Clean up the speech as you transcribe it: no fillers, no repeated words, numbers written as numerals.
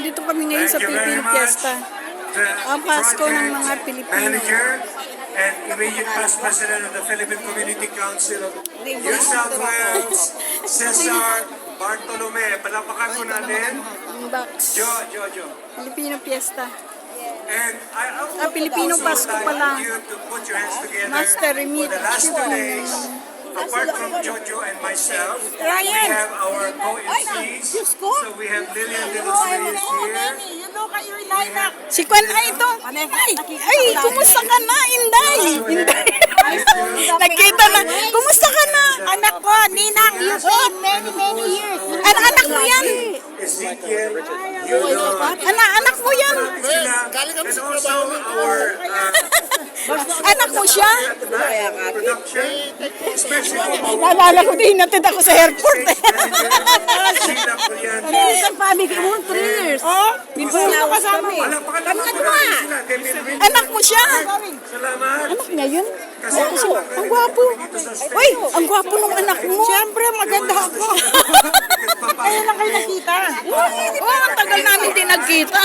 Nandito kami ngayon sa Filipino Fiesta. Ang Pasko ng mga Pilipino. Manager and immediate past president of the Philippine Community Council of New South Wales, Cesar Bartolome. Palapakan po natin. Box. Jo. Filipino Fiesta. And I Filipino also Pasko like pala. you to put your hands together Master for Remit. the last 2 days. Apart from Jojo and myself, we Ryan. have our co-MCs. So we have Lillian De Los Reyes here. Si Kwan ay ito. Ay, kumusta ka na, Inday? Inday. Nakita na. Kumusta ka na? Anak ko, Ninang. You said many years. Anak mo yan. Ezekiel, you know, Anak mo yan. and also our Anak mo siya. production, especially Naalala ko din, natid ako sa airport. Sheila Coriander. Isang family mo, 3 years. Oh, pinsan ko kasama. Palakpakan naman po natin sila. Kay Melvin. Anak mo siya. Salamat. Anak niya yun. Kasama So, lang ang kami gwapo. dito sa stage. Uy, ang gwapo ng anak mo. Siyempre, maganda ako. Ayun lang kayo nakita. Oh, ang tagal namin din nagkita.